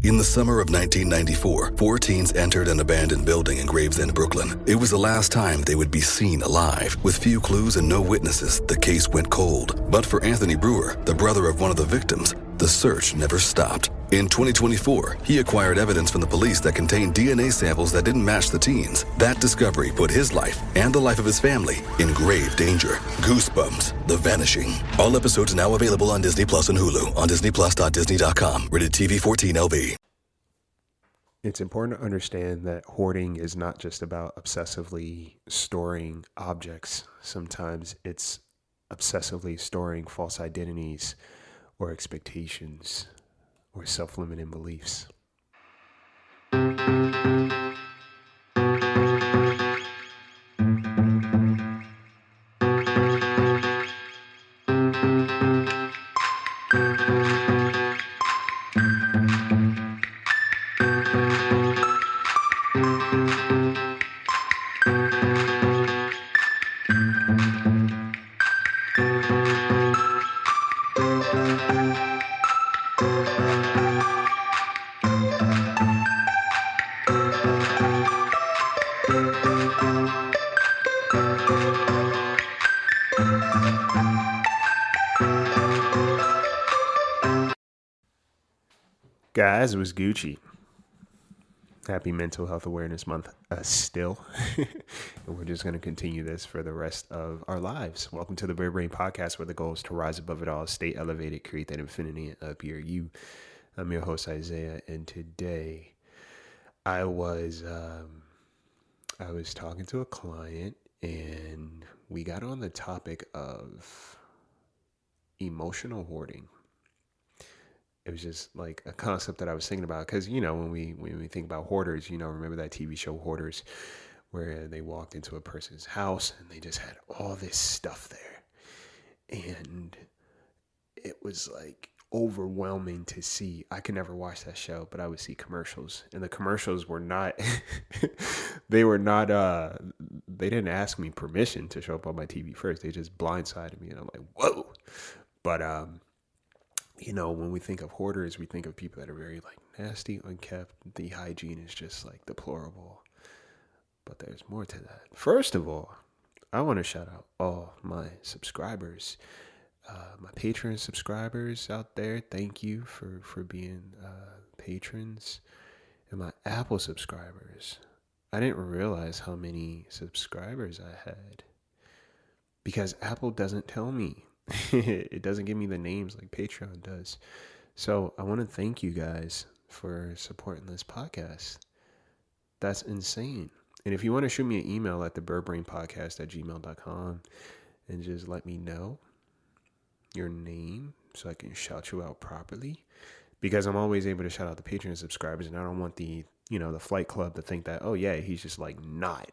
In the summer of 1994, 4 teens entered an abandoned building in Gravesend, Brooklyn. It was the last time they would be seen alive. With few clues and no witnesses, the case went cold. But for Anthony Brewer, the brother of one of the victims, the search never stopped. In 2024, he acquired evidence from the police that contained DNA samples that didn't match the teens. That discovery put his life and the life of his family in grave danger. Goosebumps, The Vanishing. All episodes now available on Disney Plus and Hulu on disneyplus.disney.com. Rated TV 14LB. It's important to understand that hoarding is not just about obsessively storing objects. Sometimes it's obsessively storing false identities or expectations or self-limiting beliefs. Guys, it was Gucci. Happy Mental Health Awareness Month still. And we're just going to continue this for the rest of our lives. Welcome to the Bird Brain Podcast, where the goal is to rise above it all, stay elevated, create that infinity up here. I'm your host, Isaiah, and today I was talking to a client, and we got on the topic of emotional hoarding. It was just like a concept that I was thinking about because, when we think about hoarders, remember that TV show Hoarders, where they walked into a person's house and they just had all this stuff there. And it was like overwhelming to see. I could never watch that show, but I would see commercials, and the commercials were not, they didn't ask me permission to show up on my TV first. They just blindsided me, and I'm like, whoa. But, when we think of hoarders, we think of people that are very nasty, unkept. The hygiene is just deplorable. But there's more to that. First of all, I want to shout out all my subscribers, my Patreon subscribers out there. Thank you for being patrons. And my Apple subscribers. I didn't realize how many subscribers I had because Apple doesn't tell me. It doesn't give me the names like Patreon does. So I want to thank you guys for supporting this podcast. That's insane. And if you want to shoot me an email at thebirdbrainpodcast@gmail.com and just let me know your name so I can shout you out properly, because I'm always able to shout out the Patreon subscribers, and I don't want the Flight Club to think that, oh yeah, he's just not,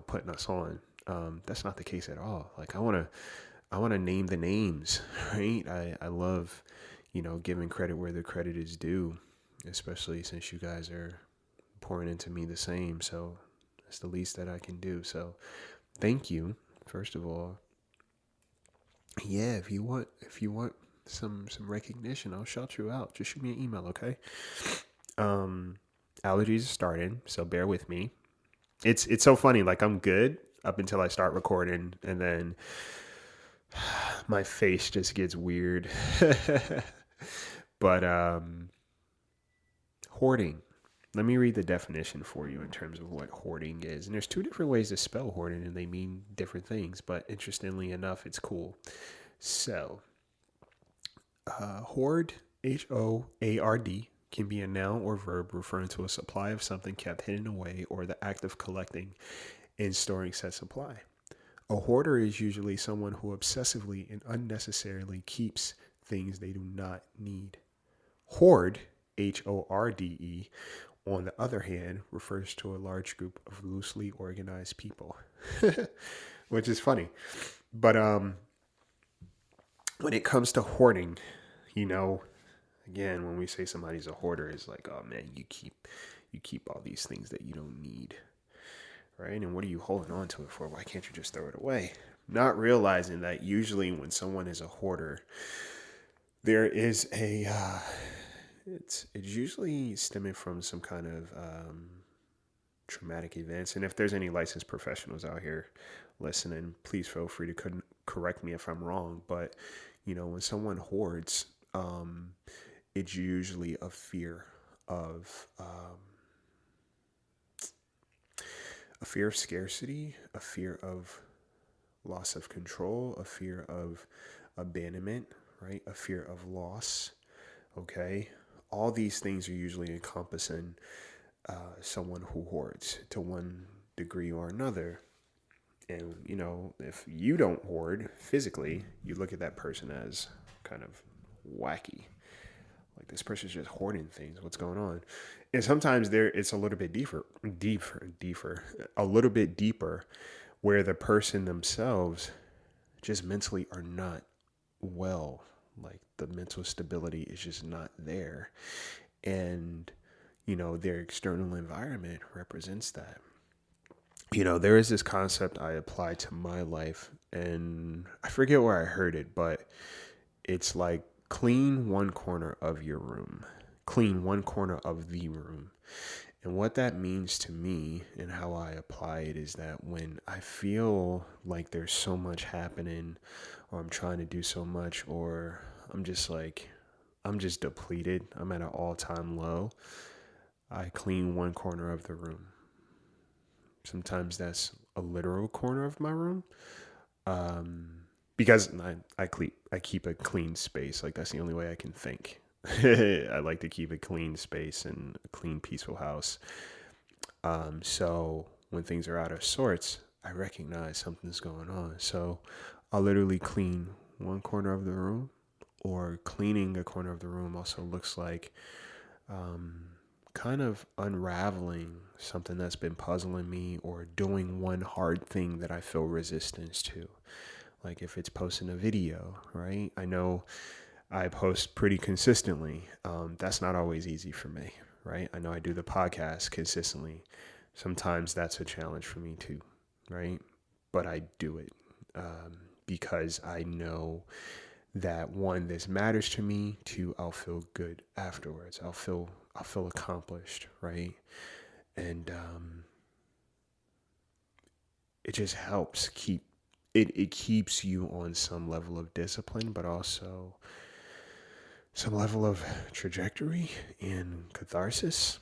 putting us on. That's not the case at all. I want to name the names, right? I love, giving credit where the credit is due, especially since you guys are pouring into me the same. So that's the least that I can do. So thank you, first of all. Yeah, if you want some recognition, I'll shout you out. Just shoot me an email, okay? Allergies are starting, so bear with me. It's so funny. I'm good up until I start recording, and then my face just gets weird. But hoarding. Let me read the definition for you in terms of what hoarding is. And there's 2 different ways to spell hoarding, and they mean different things. But interestingly enough, it's cool. So, hoard, H-O-A-R-D, can be a noun or verb referring to a supply of something kept hidden away, or the act of collecting and storing said supply. A hoarder is usually someone who obsessively and unnecessarily keeps things they do not need. Hoard, H-O-R-D-E, on the other hand, refers to a large group of loosely organized people, which is funny. But when it comes to hoarding, again, when we say somebody's a hoarder, it's like, oh man, you keep all these things that you don't need. Right? And what are you holding on to it for? Why can't you just throw it away? Not realizing that usually when someone is a hoarder, there is a It's usually stemming from some kind of traumatic events. And if there's any licensed professionals out here listening, please feel free to correct me if I'm wrong. But when someone hoards, it's usually a fear of scarcity, a fear of loss of control, a fear of abandonment, right? A fear of loss. Okay. All these things are usually encompassing someone who hoards to one degree or another. And, if you don't hoard physically, you look at that person as kind of wacky. Like, this person's just hoarding things. What's going on? And sometimes it's a little bit deeper, a little bit deeper, where the person themselves just mentally are not well. Like, the mental stability is just not there. And, their external environment represents that. There is this concept I apply to my life, and I forget where I heard it, but it's like clean one corner of your room, clean one corner of the room. And what that means to me and how I apply it is that when I feel like there's so much happening, or I'm trying to do so much, or I'm just depleted, I'm at an all-time low, I clean one corner of the room. Sometimes that's a literal corner of my room. Because I keep a clean space. Like, that's the only way I can think. I like to keep a clean space and a clean, peaceful house. So when things are out of sorts, I recognize something's going on. So I'll literally clean one corner of the room, or cleaning a corner of the room also looks like kind of unraveling something that's been puzzling me, or doing one hard thing that I feel resistance to. Like, if it's posting a video, right? I know I post pretty consistently. That's not always easy for me, right? I know I do the podcast consistently. Sometimes that's a challenge for me too, right? But I do it because I know that, one, this matters to me. Two, I'll feel good afterwards. I'll feel accomplished, right? And it just helps it keeps you on some level of discipline, but also some level of trajectory and catharsis.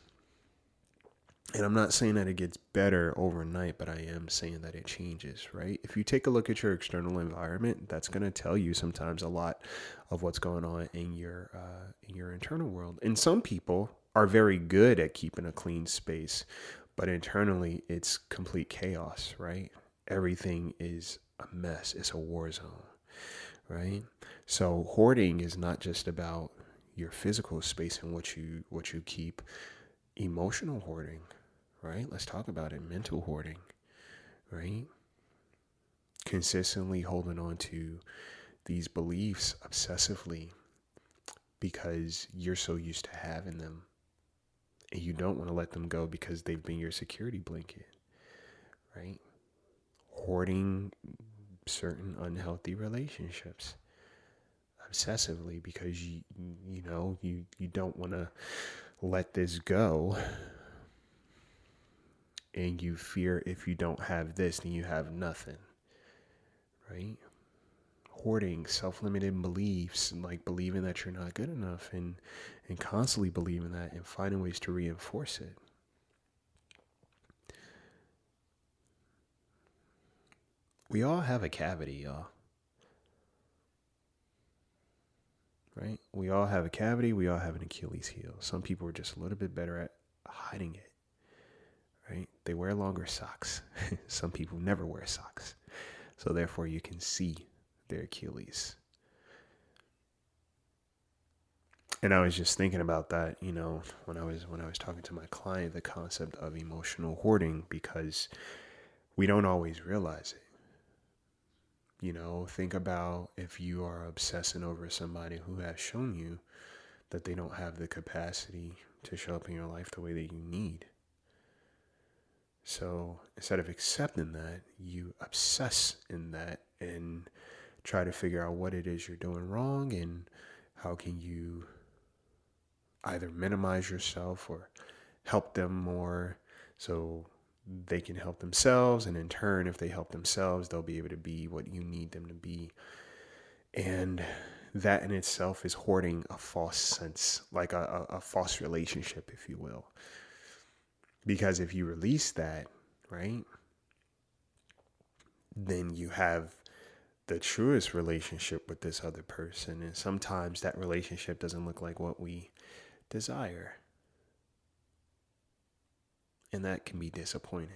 And I'm not saying that it gets better overnight, but I am saying that it changes, right? If you take a look at your external environment, that's going to tell you sometimes a lot of what's going on in your internal world. And some people are very good at keeping a clean space, but internally it's complete chaos, right? Everything is a mess. It's a war zone, right? So hoarding is not just about your physical space and what you keep. Emotional hoarding, right? Let's talk about it. Mental hoarding, right? Consistently holding on to these beliefs obsessively because you're so used to having them, and you don't want to let them go because they've been your security blanket, right? Hoarding certain unhealthy relationships obsessively because you don't want to let this go, and you fear if you don't have this, then you have nothing, right? Hoarding self-limiting beliefs, and like believing that you're not good enough, and constantly believing that and finding ways to reinforce it. We all have a cavity, y'all. Right? We all have a cavity. We all have an Achilles heel. Some people are just a little bit better at hiding it. Right? They wear longer socks. Some people never wear socks. So therefore you can see their Achilles. And I was just thinking about that, when I was talking to my client, the concept of emotional hoarding, because we don't always realize it. Think about if you are obsessing over somebody who has shown you that they don't have the capacity to show up in your life the way that you need. So instead of accepting that, you obsess in that and try to figure out what it is you're doing wrong, and how can you either minimize yourself or help them more so they can help themselves. And in turn, if they help themselves, they'll be able to be what you need them to be. And that in itself is hoarding a false sense, like a false relationship, if you will. Because if you release that, right, then you have the truest relationship with this other person. And sometimes that relationship doesn't look like what we desire. And that can be disappointing.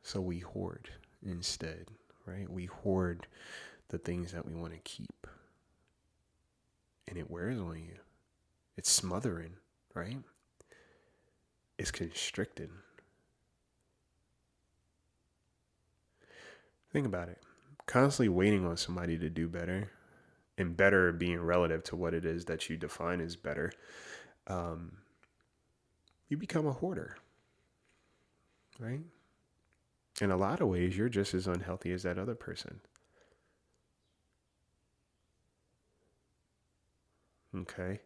So we hoard instead, right? We hoard the things that we want to keep. And it wears on you. It's smothering, right? It's constricted. Think about it. Constantly waiting on somebody to do better, and better being relative to what it is that you define as better, you become a hoarder, right? In a lot of ways, you're just as unhealthy as that other person. Okay.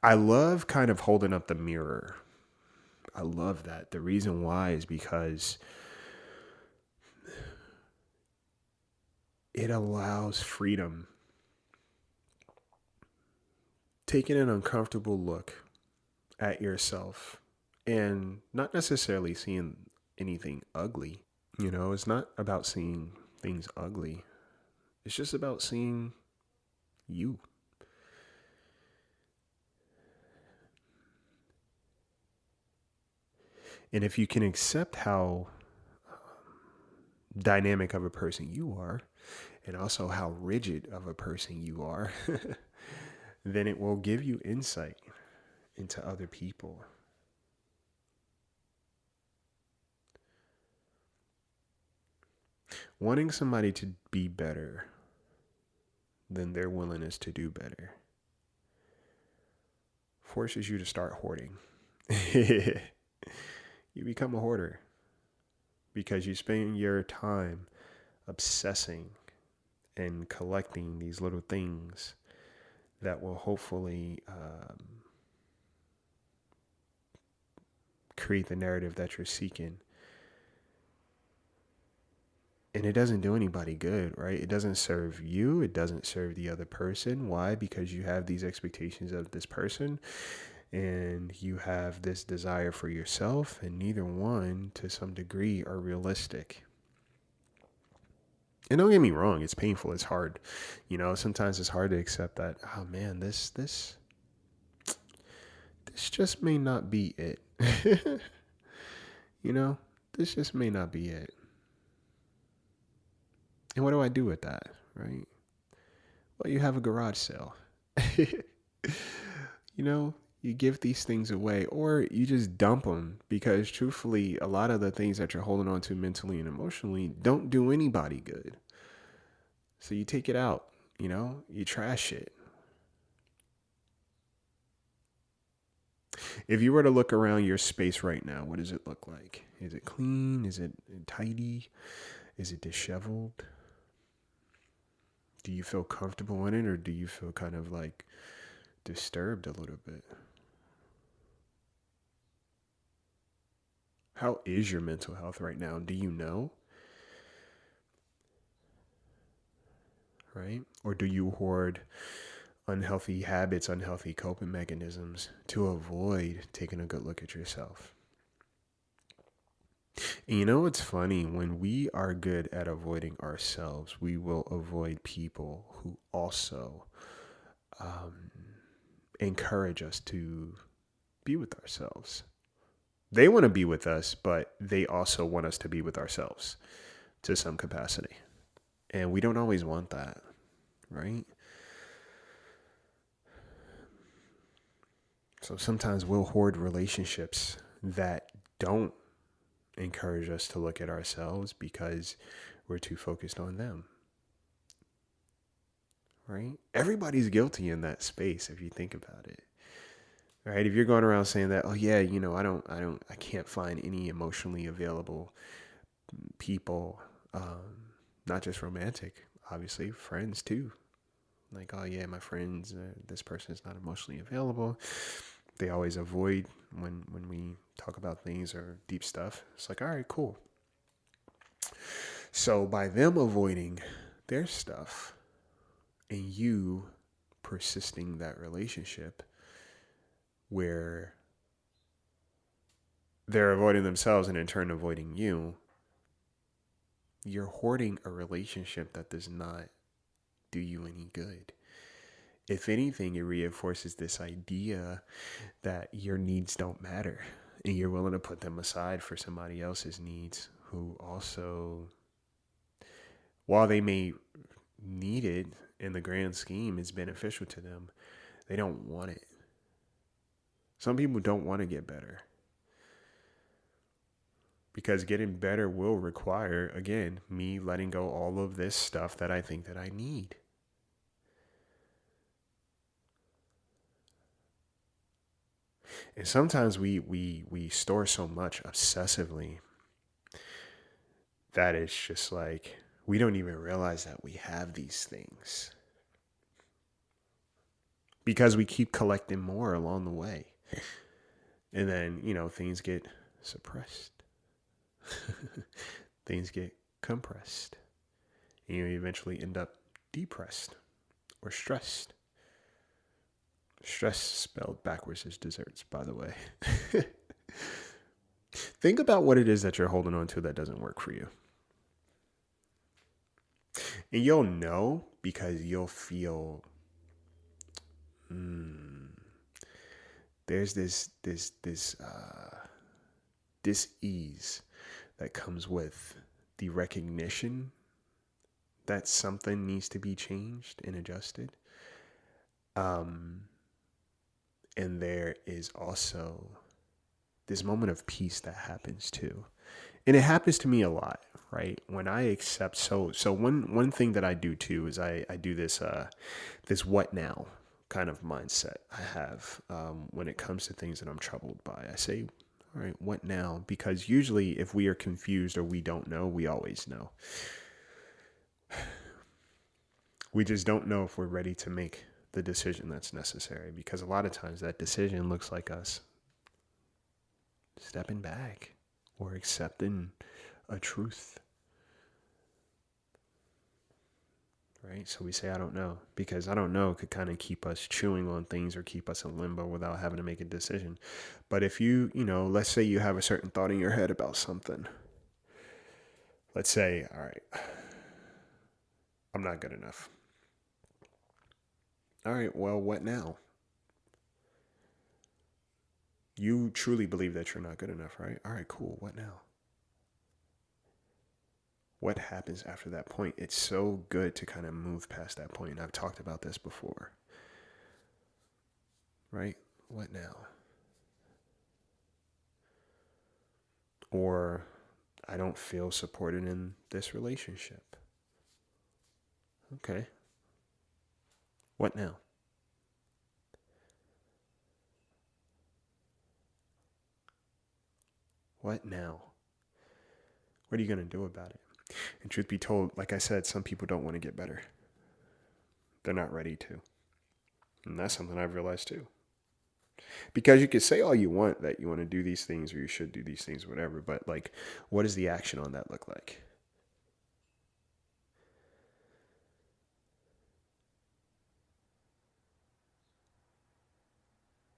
I love kind of holding up the mirror. I love that. The reason why is because it allows freedom. Taking an uncomfortable look at yourself and not necessarily seeing anything ugly. It's not about seeing things ugly. It's just about seeing you. And if you can accept how dynamic of a person you are, and also how rigid of a person you are, then it will give you insight into other people. Wanting somebody to be better than their willingness to do better forces you to start hoarding. You become a hoarder because you spend your time obsessing and collecting these little things that will hopefully create the narrative that you're seeking. And it doesn't do anybody good, right? It doesn't serve you. It doesn't serve the other person. Why? Because you have these expectations of this person and you have this desire for yourself, and neither one, to some degree, are realistic. And don't get me wrong, it's painful, it's hard. Sometimes it's hard to accept that, oh man, this just may not be it. This just may not be it. And what do I do with that, right? Well, you have a garage sale. You give these things away, or you just dump them, because truthfully, a lot of the things that you're holding on to mentally and emotionally don't do anybody good. So you take it out, you trash it. If you were to look around your space right now, what does it look like? Is it clean? Is it tidy? Is it disheveled? Do you feel comfortable in it, or do you feel kind of like disturbed a little bit? How is your mental health right now? Do you know? Right? Or do you hoard unhealthy habits, unhealthy coping mechanisms to avoid taking a good look at yourself? And what's funny? When we are good at avoiding ourselves, we will avoid people who also encourage us to be with ourselves. They want to be with us, but they also want us to be with ourselves to some capacity. And we don't always want that, right? So sometimes we'll hoard relationships that don't encourage us to look at ourselves because we're too focused on them, right? Everybody's guilty in that space if you think about it. Right? If you're going around saying that, oh yeah, I can't find any emotionally available people, not just romantic, obviously friends too. Like, oh yeah, my friends, this person is not emotionally available. They always avoid when we talk about things or deep stuff. It's like, all right, cool. So by them avoiding their stuff and you persisting that relationship where they're avoiding themselves and in turn avoiding you, you're hoarding a relationship that does not do you any good. If anything, it reinforces this idea that your needs don't matter and you're willing to put them aside for somebody else's needs who also, while they may need it in the grand scheme, is beneficial to them, they don't want it. Some people don't want to get better because getting better will require, again, me letting go all of this stuff that I think that I need. And sometimes we store so much obsessively that it's just like we don't even realize that we have these things because we keep collecting more along the way. And then, things get suppressed. Things get compressed. And you eventually end up depressed or stressed. Stress spelled backwards is desserts, by the way. Think about what it is that you're holding on to that doesn't work for you. And you'll know because you'll feel there's this dis-ease that comes with the recognition that something needs to be changed and adjusted. And there is also this moment of peace that happens too. And it happens to me a lot, right? When I accept, so one thing that I do too is I do this what now kind of mindset I have when it comes to things that I'm troubled by. I say, all right, what now? Because usually if we are confused or we don't know, we always know. We just don't know if we're ready to make the decision that's necessary, because a lot of times that decision looks like us stepping back or accepting a truth, right? So we say, I don't know, because I don't know could kind of keep us chewing on things or keep us in limbo without having to make a decision. But if you let's say you have a certain thought in your head about something. Let's say, all right, I'm not good enough. All right, well, what now? You truly believe that you're not good enough, right? All right, cool. What now? What happens after that point? It's so good to kind of move past that point. I've talked about this before, right? What now? Or I don't feel supported in this relationship. Okay. What now? What now? What are you going to do about it? And truth be told, like I said, some people don't want to get better. They're not ready to. And that's something I've realized too. Because you could say all you want that you want to do these things or you should do these things, whatever. But like, what does the action on that look like?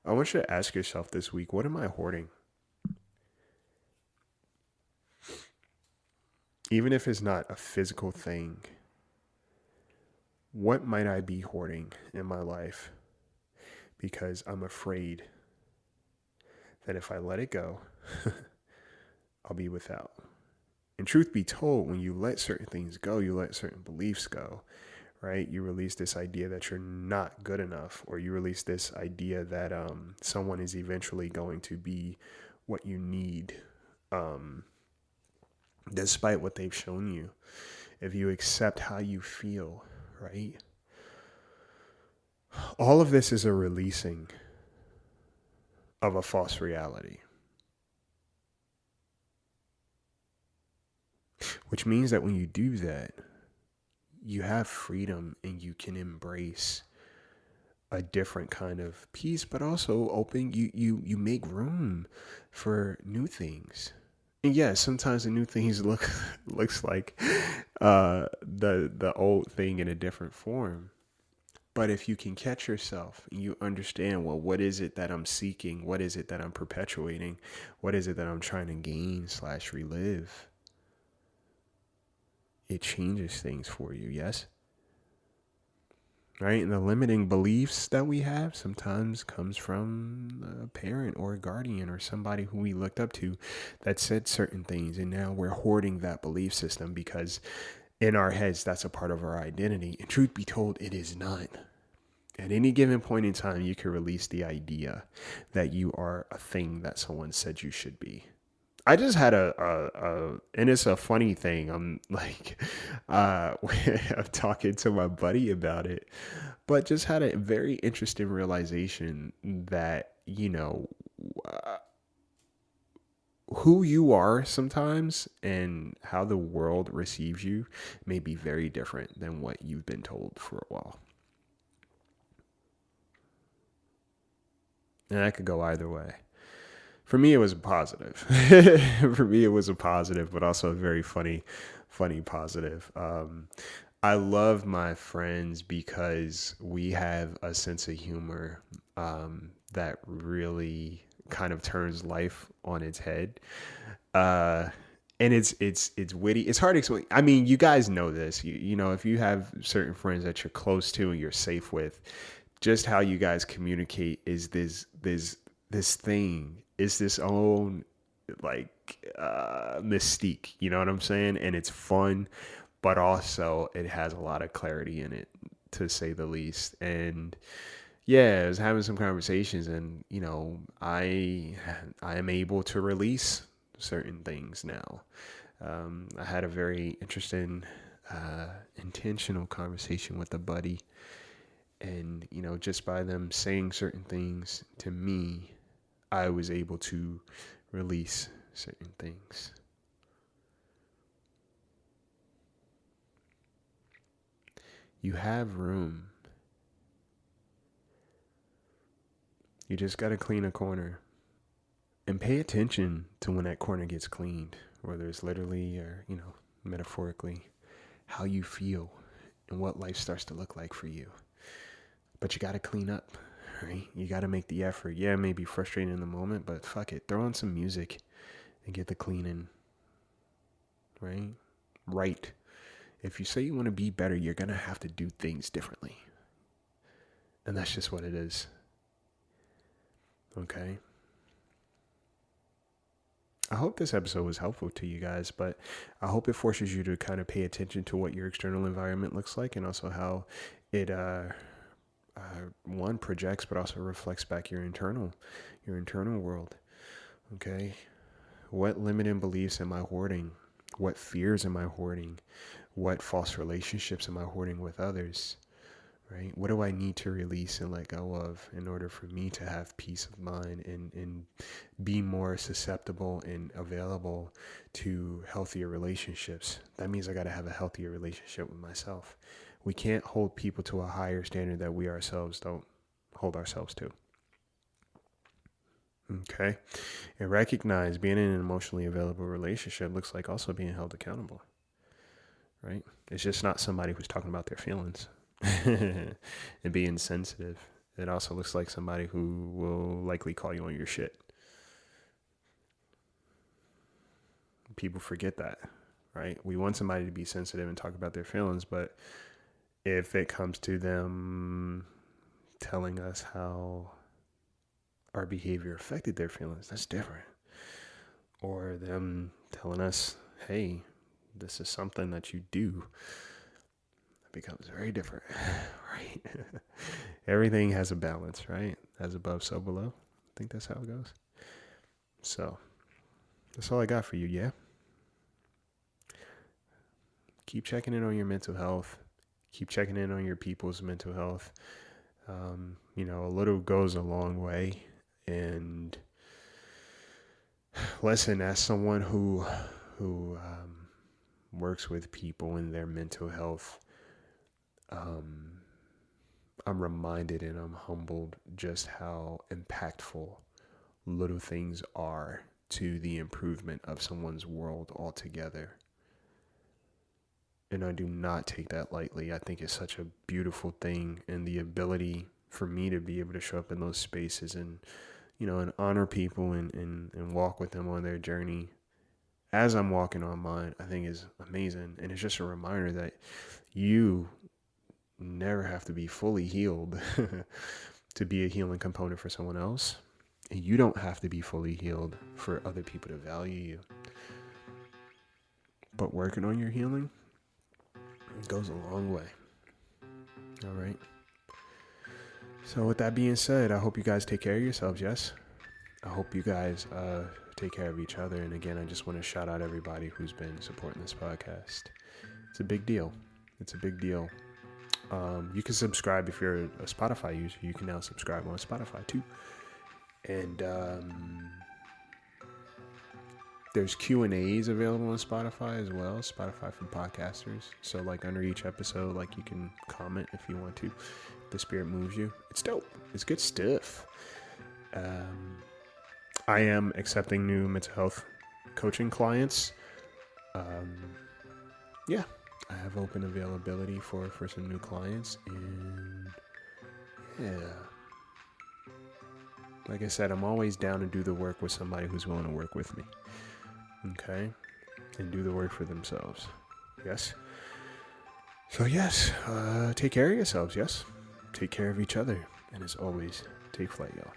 I want you to ask yourself this week, what am I hoarding? Even if it's not a physical thing, what might I be hoarding in my life? Because I'm afraid that if I let it go, I'll be without. And truth be told, when you let certain things go, you let certain beliefs go, right? You release this idea that you're not good enough, or you release this idea that someone is eventually going to be what you need, despite what they've shown you. If you accept how you feel, right? All of this is a releasing of a false reality. Which means that when you do that, you have freedom and you can embrace a different kind of peace, but also you make room for new things. And yeah, sometimes the new things looks like the old thing in a different form. But if you can catch yourself and you understand, well, what is it that I'm seeking? What is it that I'm perpetuating? What is it that I'm trying to gain slash relive? It changes things for you, yes? Right? And the limiting beliefs that we have sometimes comes from a parent or a guardian or somebody who we looked up to that said certain things. And now we're hoarding that belief system because in our heads, that's a part of our identity. And truth be told, it is not. At any given point in time, you can release the idea that you are a thing that someone said you should be. I just had and it's a funny thing. I'm like, I'm talking to my buddy about it, but just had a very interesting realization that, uh, who you are sometimes and how the world receives you may be very different than what you've been told for a while. And that could go either way. For me, it was a positive. For me, it was a positive, but also a very funny positive. I love my friends because we have a sense of humor that really kind of turns life on its head. Uh, and it's witty. It's hard to explain. I mean, you guys know this. You know, if you have certain friends that you're close to and you're safe with, just how you guys communicate is this thing. It's this own like mystique. You know what I'm saying? And it's fun, but also it has a lot of clarity in it, to say the least. And yeah, I was having some conversations, and I am able to release certain things now. I had a very interesting, intentional conversation with a buddy, and just by them saying certain things to me, I was able to release certain things. You have room. You just got to clean a corner. And pay attention to when that corner gets cleaned, whether it's literally or, metaphorically, how you feel and what life starts to look like for you. But you got to clean up, right? You got to make the effort. Yeah, it may be frustrating in the moment, but fuck it. Throw on some music and get the cleaning, right? Right. If you say you want to be better, you're going to have to do things differently. And that's just what it is. Okay? I hope this episode was helpful to you guys, but I hope it forces you to kind of pay attention to what your external environment looks like, and also how it one projects but also reflects back your internal world. Okay, what limiting beliefs am I hoarding? What fears am I hoarding? What false relationships am I hoarding with others? Right? What do I need to release and let go of in order for me to have peace of mind and be more susceptible and available to healthier relationships? That means I got to have a healthier relationship with myself. We can't hold people to a higher standard that we ourselves don't hold ourselves to. Okay? And recognize being in an emotionally available relationship looks like also being held accountable. Right? It's just not somebody who's talking about their feelings. And being sensitive. It also looks like somebody who will likely call you on your shit. People forget that, right? We want somebody to be sensitive and talk about their feelings, but if it comes to them telling us how our behavior affected their feelings, that's different. Or them telling us, hey, this is something that you do, becomes very different, right? Everything has a balance, right? As above, so below. I think that's how it goes. So that's all I got for you. Yeah. Keep checking in on your mental health. Keep checking in on your people's mental health. A little goes a long way. And listen, as someone who works with people in their mental health, I'm reminded and I'm humbled just how impactful little things are to the improvement of someone's world altogether. And I do not take that lightly. I think it's such a beautiful thing, and the ability for me to be able to show up in those spaces and, and honor people and walk with them on their journey as I'm walking on mine, I think is amazing. And it's just a reminder that you never have to be fully healed to be a healing component for someone else. And you don't have to be fully healed for other people to value you. But working on your healing goes a long way. All right. So with that being said, I hope you guys take care of yourselves. Yes. I hope you guys take care of each other. And again, I just want to shout out everybody who's been supporting this podcast. It's a big deal. It's a big deal. You can subscribe if you're a Spotify user. You can now subscribe on Spotify too. And there's Q&As available on Spotify as well. Spotify for podcasters. So like under each episode, like you can comment if you want to. If the spirit moves you. It's dope. It's good stuff. I am accepting new mental health coaching clients. Yeah. I have open availability for some new clients, and yeah, like I said, I'm always down to do the work with somebody who's willing to work with me, okay, and do the work for themselves. Yes. So yes, take care of yourselves. Yes, take care of each other, and as always, take flight, y'all.